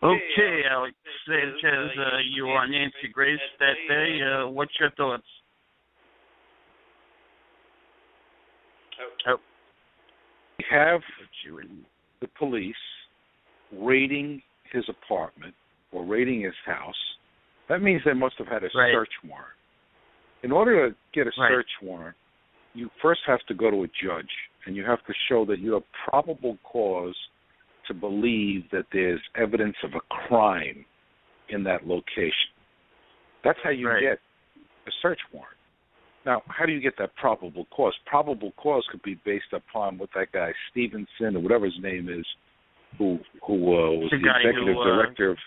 Okay, Alex Sanchez, you were on Nancy Grace that day. What's your thoughts? Oh. We have the police raiding his apartment or raiding his house. That means they must have had a search warrant. In order to get a search warrant, you first have to go to a judge, and you have to show that you have probable cause to believe that there's evidence of a crime in that location. That's how you get a search warrant. Now, how do you get that probable cause? Probable cause could be based upon what that guy Stevenson or whatever his name is, who was the executive director of.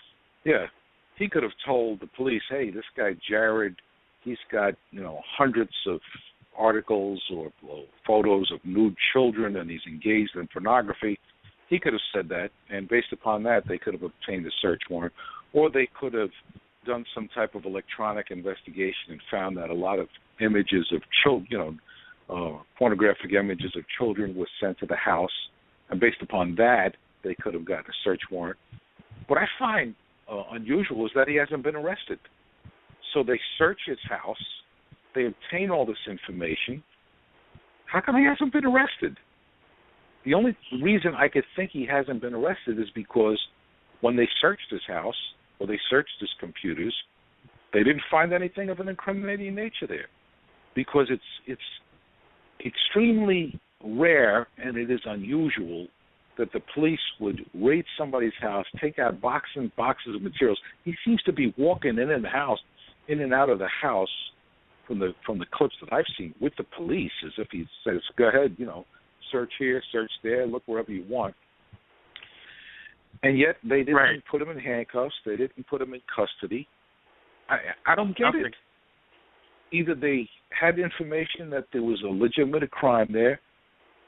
Yeah, he could have told the police, "Hey, this guy Jared, he's got hundreds of articles or photos of nude children, and he's engaged in pornography." He could have said that, and based upon that, they could have obtained a search warrant, or they could have done some type of electronic investigation and found that a lot of images of children, pornographic images of children were sent to the house, and based upon that, they could have gotten a search warrant. What I find unusual is that he hasn't been arrested. So they search his house, they obtain all this information. How come he hasn't been arrested? The only reason I could think he hasn't been arrested is because when they searched his house or they searched his computers, they didn't find anything of an incriminating nature there, because it's extremely rare and it is unusual that the police would raid somebody's house, take out boxes and boxes of materials. He seems to be walking in and out of the house from the clips that I've seen with the police, as if he says, "Go ahead, search here, search there, look wherever you want." And yet they didn't put him in handcuffs. They didn't put him in custody. I don't get it. Either they had information that there was a legitimate crime there,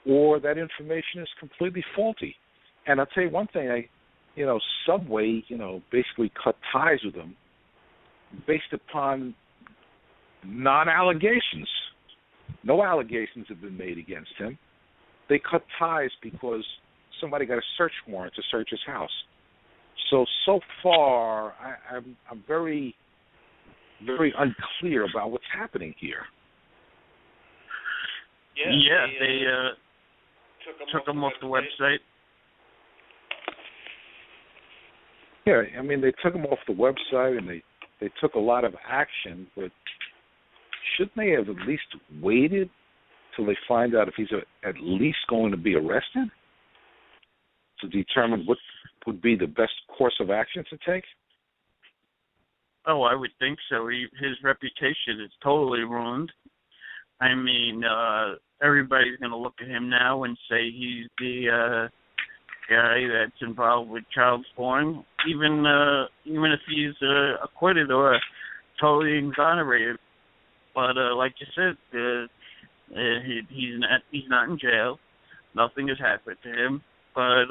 or that information is completely faulty. And I'll tell you one thing, Subway, basically cut ties with him based upon non-allegations. No allegations have been made against him. They cut ties because somebody got a search warrant to search his house. So far, I'm very, very unclear about what's happening here. Yeah, they took him off the website. Yeah, I mean, they took him off the website and they took a lot of action, but shouldn't they have at least waited till they find out if he's at least going to be arrested to determine what would be the best course of action to take? Oh, I would think so. His reputation is totally ruined. I mean, everybody's going to look at him now and say he's the guy that's involved with child porn, even if he's acquitted or totally exonerated. But like you said, he's not in jail. Nothing has happened to him. But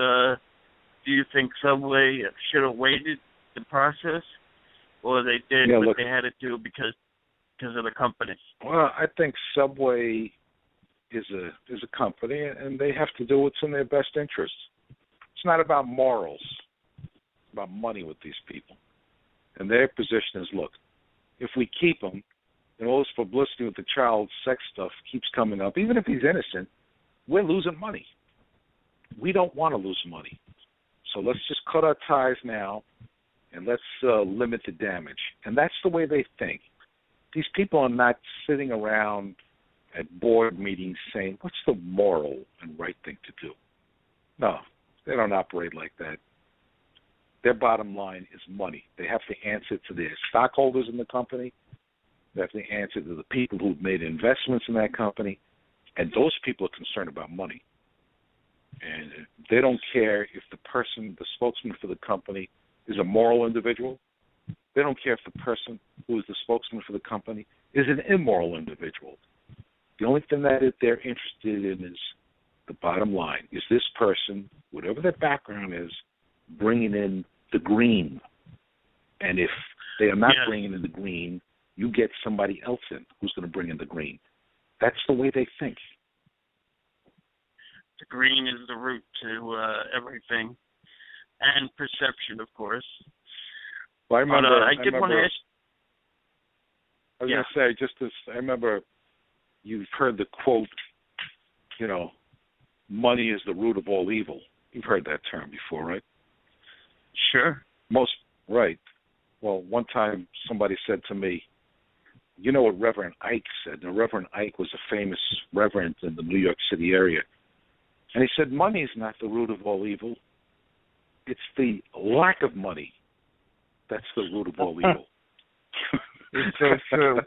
do you think Subway should have waited the process, or they did what they had to do because of the company? Well, I think Subway is a company, and they have to do what's in their best interest. It's not about morals. It's about money with these people. And their position is, look, if we keep him, and all this publicity with the child sex stuff keeps coming up, even if he's innocent, we're losing money. We don't want to lose money. So let's just cut our ties now, and let's limit the damage. And that's the way they think. These people are not sitting around at board meetings saying, what's the moral and right thing to do? No, they don't operate like that. Their bottom line is money. They have to answer to their stockholders in the company. They have to answer to the people who've made investments in that company. And those people are concerned about money. And they don't care if the spokesman for the company, is a moral individual. They don't care if the person who is the spokesman for the company is an immoral individual. The only thing that they're interested in is the bottom line. Is this person, whatever their background is, bringing in the green? And if they are not bringing in the green, you get somebody else in who's going to bring in the green. That's the way they think. The green is the root to everything. and perception, of course. Well, I remember. I did want to ask. I was going to say, I remember you've heard the quote, money is the root of all evil. You've heard that term before, right? Sure. Right. Well, one time somebody said to me, you know what Reverend Ike said? Now, Reverend Ike was a famous reverend in the New York City area. And he said, money is not the root of all evil. It's the lack of money that's the root of all evil. It's so true.